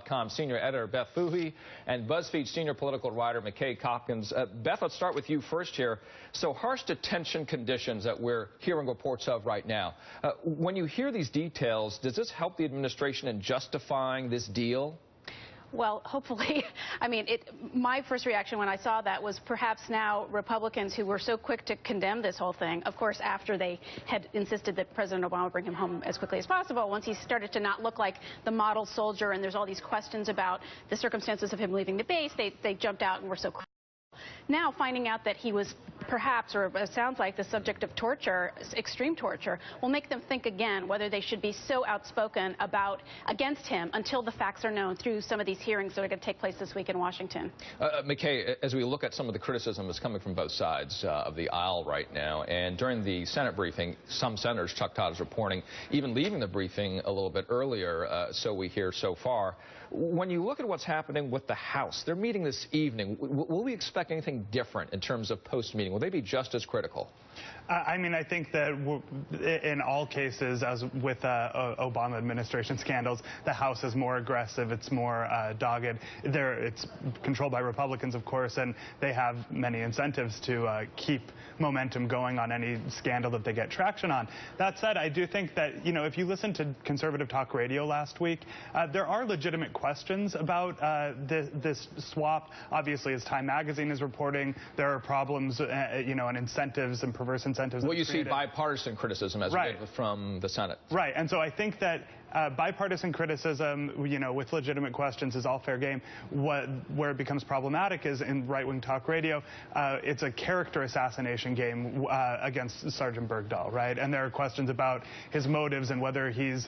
Com senior editor Beth Fouhy and BuzzFeed senior political writer McKay Coppins. Beth, let's start with you first here. So harsh detention conditions that we're hearing reports of right now. When you hear these details, does this help the administration in justifying this deal? Well, hopefully. I mean, my first reaction when I saw that was perhaps now Republicans who were so quick to condemn this whole thing, of course, after they had insisted that President Obama bring him home as quickly as possible, once he started to not look like the model soldier and there's all these questions about the circumstances of him leaving the base, they jumped out and were so quick. Now finding out that he was perhaps, or it sounds like, the subject of torture, extreme torture, will make them think again whether they should be so outspoken against him until the facts are known through some of these hearings that are going to take place this week in Washington. McKay, as we look at some of the criticism that's coming from both sides of the aisle right now, and during the Senate briefing, some senators, Chuck Todd is reporting, even leaving the briefing a little bit earlier, so we hear so far. When you look at what's happening with the House, they're meeting this evening. Will we expect anything different in terms of post-meeting? Will they be just as critical? I mean, I think that in all cases, as with Obama administration scandals, the House is more aggressive. It's more dogged. It's controlled by Republicans, of course, and they have many incentives to keep momentum going on any scandal that they get traction on. That said, I do think that, you know, if you listen to conservative talk radio last week, there are legitimate questions about this swap. Obviously, as Time Magazine is reporting, there are problems, you know, and incentives and perverse incentives. Well, you see bipartisan criticism as right. From the Senate. Right, and so I think that bipartisan criticism, you know, with legitimate questions is all fair game. Where it becomes problematic is in right-wing talk radio. It's a character assassination game against Sergeant Bergdahl, right? And there are questions about his motives and whether he's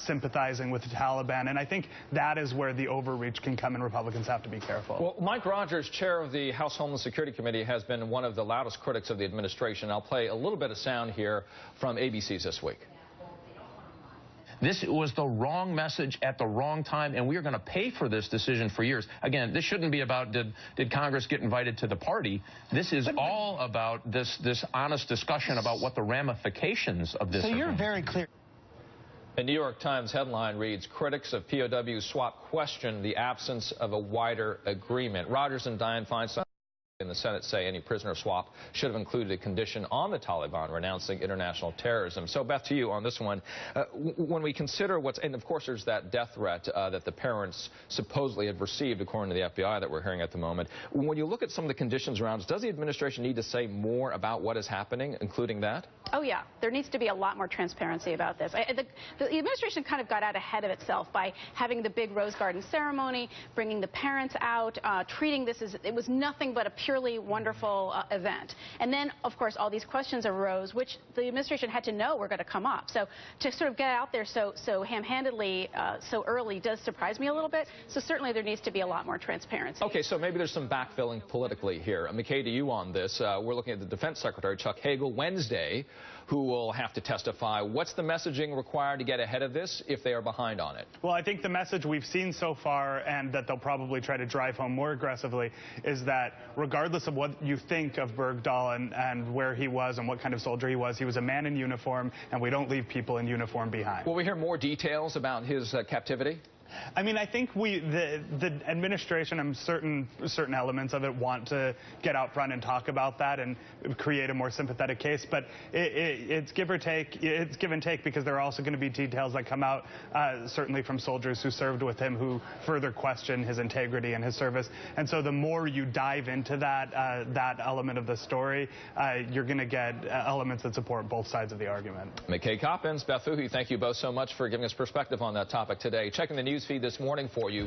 sympathizing with the Taliban. And I think that is where the overreach can come, and Republicans have to be careful. Well, Mike Rogers, chair of the House Homeland Security Committee, has been one of the loudest critics of the administration. I'll play a little bit of sound here from ABC's This Week. This was the wrong message at the wrong time, and we are going to pay for this decision for years. Again, this shouldn't be about did Congress get invited to the party. This is all about this honest discussion about what the ramifications of this are. So you're very clear. A New York Times headline reads, critics of POW swap question the absence of a wider agreement. Rogers and Dianne Feinstein in the Senate say any prisoner swap should have included a condition on the Taliban renouncing international terrorism. So, Beth, to you on this one, when we consider and of course there's that death threat that the parents supposedly have received, according to the FBI, that we're hearing at the moment. When you look at some of the conditions around it, does the administration need to say more about what is happening, including that? Oh, yeah. There needs to be a lot more transparency about this. The administration kind of got out ahead of itself by having the big Rose Garden ceremony, bringing the parents out, treating this as it was nothing but a purely wonderful event. And then, of course, all these questions arose, which the administration had to know were going to come up. So to sort of get out there so ham-handedly so early does surprise me a little bit. So certainly there needs to be a lot more transparency. Okay, so maybe there's some backfilling politically here. McKay, to you on this. We're looking at the Defense Secretary, Chuck Hagel, Wednesday, who will have to testify. What's the messaging required to get ahead of this if they are behind on it? Well, I think the message we've seen so far, and that they'll probably try to drive home more aggressively, is that regardless of what you think of Bergdahl and where he was and what kind of soldier he was a man in uniform, and we don't leave people in uniform behind. Will we hear more details about his captivity? I mean, I think the administration and certain elements of it want to get out front and talk about that and create a more sympathetic case. But it's give or take. It's give and take, because there are also going to be details that come out, certainly from soldiers who served with him, who further question his integrity and his service. And so the more you dive into that element of the story, you're going to get elements that support both sides of the argument. McKay Coppins, Beth Fouhy, thank you both so much for giving us perspective on that topic today. Checking the news feed this morning for you.